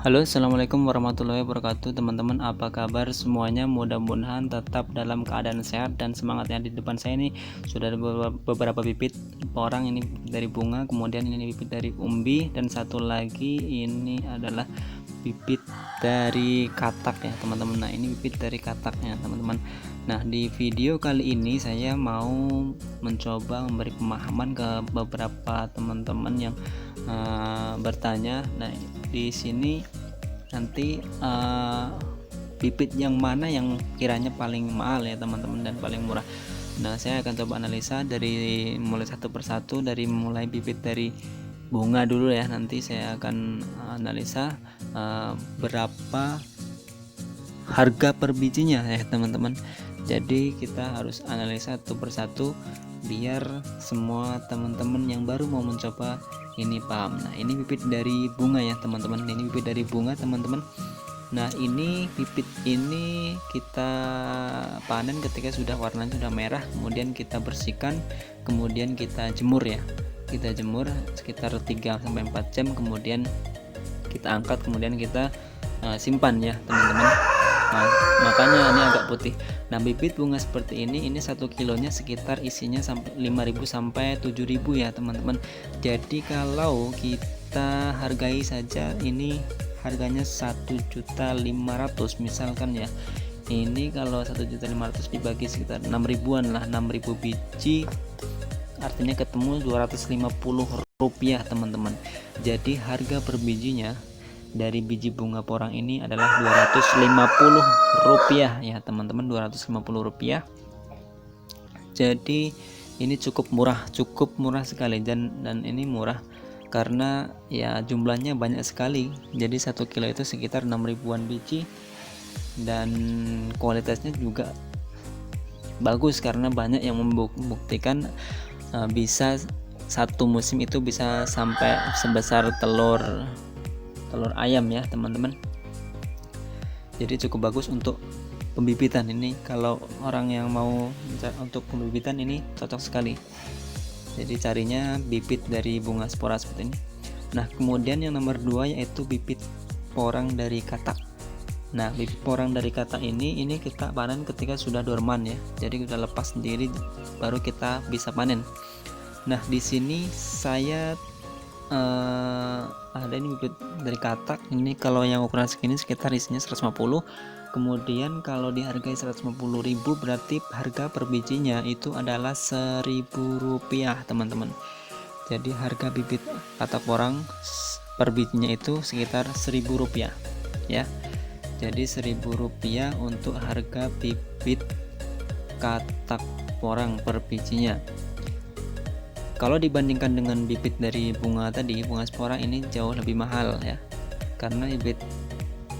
Halo, assalamualaikum warahmatullahi wabarakatuh, teman-teman. Apa kabar semuanya? Mudah-mudahan tetap dalam keadaan sehat dan semangatnya. Di depan saya ini sudah ada beberapa bibit porang. Ini dari bunga, kemudian ini bibit dari umbi, dan satu lagi ini adalah bibit dari katak ya, teman-teman. Nah, ini bibit dari kataknya, teman-teman. Nah, di video kali ini saya mau mencoba memberi pemahaman ke beberapa teman-teman yang bertanya. Nah, di sini nanti bibit yang mana yang kiranya paling mahal ya, teman-teman, dan paling murah. Nah, saya akan coba analisa dari mulai satu persatu, dari mulai bibit dari bunga dulu ya. Nanti saya akan analisa berapa harga per bijinya ya, teman-teman. Jadi kita harus analisa satu persatu biar semua teman-teman yang baru mau mencoba ini paham. Nah, ini bibit dari bunga ya, teman-teman. Ini bibit dari bunga, teman-teman. Nah, ini bibit ini kita panen ketika sudah warnanya sudah merah, kemudian kita bersihkan, kemudian kita jemur ya. Kita jemur sekitar 3 sampai 4 jam, kemudian kita angkat, kemudian kita simpan ya, teman-teman. Nah, makanya ini agak putih. Nah, bibit bunga seperti ini 1 kilonya sekitar isinya sampai 5.000 sampai 7.000 ya, teman-teman. Jadi kalau kita hargai saja, ini harganya 1.500.000 misalkan ya. Ini kalau 1.500.000 dibagi sekitar 6 ribuan lah, 6.000 biji, artinya ketemu 250 rupiah, teman-teman. Jadi harga per bijinya dari biji bunga porang ini adalah 250 rupiah ya, teman-teman. 250 rupiah. Jadi ini cukup murah sekali, dan ini murah karena ya jumlahnya banyak sekali. Jadi 1 kilo itu sekitar 6 ribuan biji, dan kualitasnya juga bagus karena banyak yang membuktikan bisa satu musim itu bisa sampai sebesar telur ayam ya, teman-teman. Jadi cukup bagus untuk pembibitan. Ini kalau orang yang mau untuk pembibitan ini cocok sekali. Jadi carinya bibit dari bunga spora seperti ini. Nah, kemudian yang nomor 2 yaitu bibit porang dari katak. Nah, bibit porang dari katak ini kita panen ketika sudah dorman ya. Jadi sudah lepas sendiri baru kita bisa panen. Nah, di sini saya ada ini bibit dari katak. Ini kalau yang ukuran segini sekitar isinya 150. Kemudian kalau dihargai 150.000 berarti harga per bijinya itu adalah 1.000 rupiah, teman-teman. Jadi harga bibit katak porang per bijinya itu sekitar 1.000 rupiah ya. Jadi 1.000 rupiah untuk harga bibit katak porang per bijinya. Kalau dibandingkan dengan bibit dari bunga tadi, bunga spora ini jauh lebih mahal ya. Karena bibit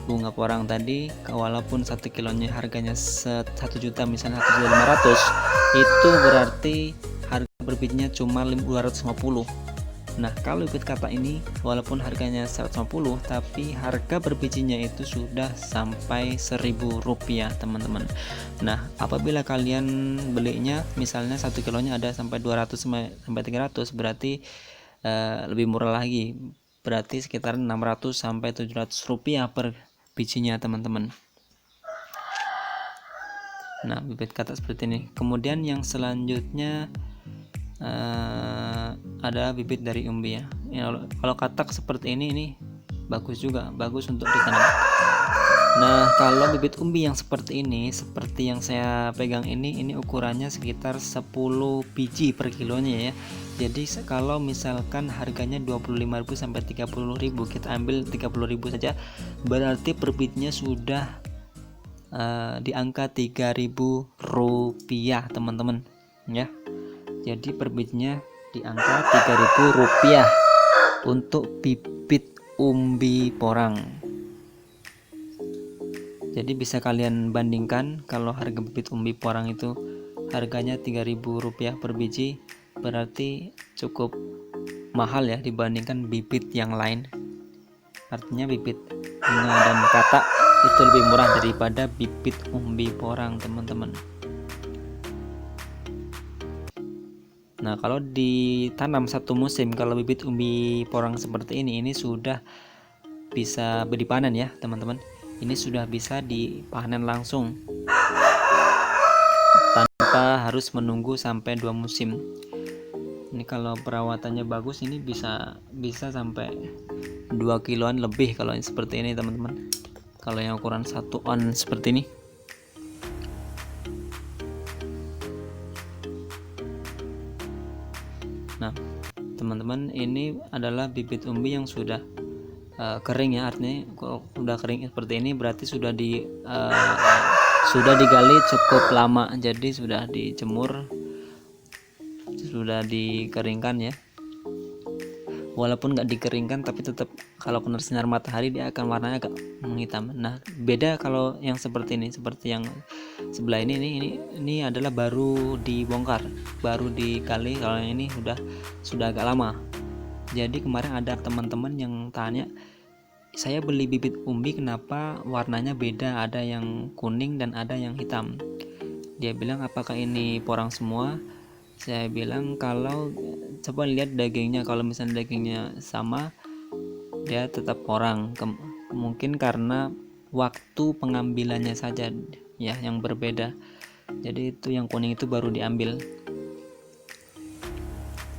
bunga porang tadi walaupun 1 kilonya harganya 1 juta, misalnya 1.500.000, itu berarti harga berbitnya cuma 250. Nah, kalau bibit katak ini walaupun harganya 150, tapi harga berbijinya itu sudah sampai 1.000 rupiah, teman-teman. Nah, apabila kalian belinya misalnya 1 kilonya ada sampai 200 sampai 300, berarti lebih murah lagi, berarti sekitar 600 sampai 700 rupiah per bijinya, teman-teman. Nah, bibit katak seperti ini. Kemudian yang selanjutnya ada bibit dari umbi ya. Kalau katak seperti ini bagus juga, bagus untuk ditanam. Nah, kalau bibit umbi yang seperti ini, seperti yang saya pegang ini ukurannya sekitar 10 biji per kilonya ya. Jadi kalau misalkan harganya 25.000 sampai 30.000, kita ambil 30.000 saja, berarti per bitnya sudah di angka 3.000 rupiah, teman-teman ya. Jadi per bitnya di angka 3.000 rupiah untuk bibit umbi porang. Jadi bisa kalian bandingkan, kalau harga bibit umbi porang itu harganya 3.000 rupiah per biji, berarti cukup mahal ya dibandingkan bibit yang lain. Artinya bibit bunga dan katak itu lebih murah daripada bibit umbi porang, teman-teman. Nah, kalau ditanam satu musim, kalau bibit umbi porang seperti ini sudah bisa dipanen ya teman-teman. Ini sudah bisa dipanen langsung tanpa harus menunggu sampai 2 musim. Ini kalau perawatannya bagus ini bisa sampai 2 kiloan lebih kalau seperti ini teman-teman. Kalau yang ukuran 1 on seperti ini. Nah teman-teman, ini adalah bibit umbi yang sudah kering ya, artinya kalau udah kering seperti ini berarti sudah digali cukup lama, jadi sudah dijemur, sudah dikeringkan ya. Walaupun nggak dikeringkan tapi tetap kalau kena sinar matahari dia akan warnanya agak menghitam. Nah beda kalau yang seperti ini, seperti yang sebelah ini adalah baru dibongkar, baru digali. Kalau yang ini sudah agak lama. Jadi kemarin ada teman-teman yang tanya, saya beli bibit umbi kenapa warnanya beda, ada yang kuning dan ada yang hitam. Dia bilang apakah ini porang semua? Saya bilang kalau coba lihat dagingnya, kalau misalnya dagingnya sama dia tetap porang. Mungkin karena waktu pengambilannya saja ya yang berbeda. Jadi itu yang kuning itu baru diambil.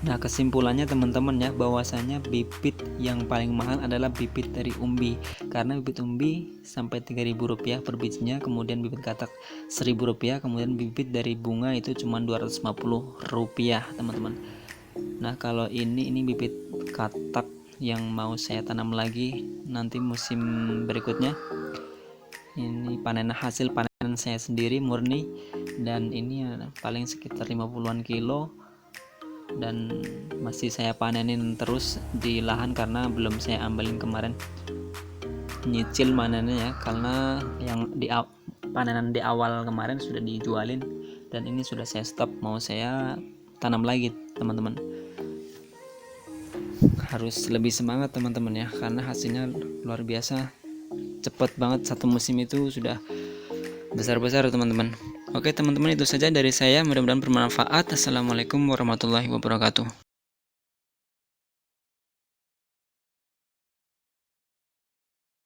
Nah kesimpulannya teman-teman ya, bahwasanya bibit yang paling mahal adalah bibit dari umbi, karena bibit umbi sampai Rp3.000 per bijinya, kemudian bibit katak Rp1.000, kemudian bibit dari bunga itu cuma Rp250 teman-teman. Nah kalau ini bibit katak yang mau saya tanam lagi nanti musim berikutnya. Ini hasil panen saya sendiri murni, dan ini paling sekitar 50-an kilo, dan masih saya panenin terus di lahan karena belum saya ambilin kemarin, nyicil manennya ya, karena yang panenan di awal kemarin sudah dijualin dan ini sudah saya stop, mau saya tanam lagi teman-teman. Harus lebih semangat teman-teman ya, karena hasilnya luar biasa, cepet banget, satu musim itu sudah besar-besar teman-teman. Oke teman-teman, itu saja dari saya, mudah-mudahan bermanfaat. Assalamualaikum warahmatullahi wabarakatuh.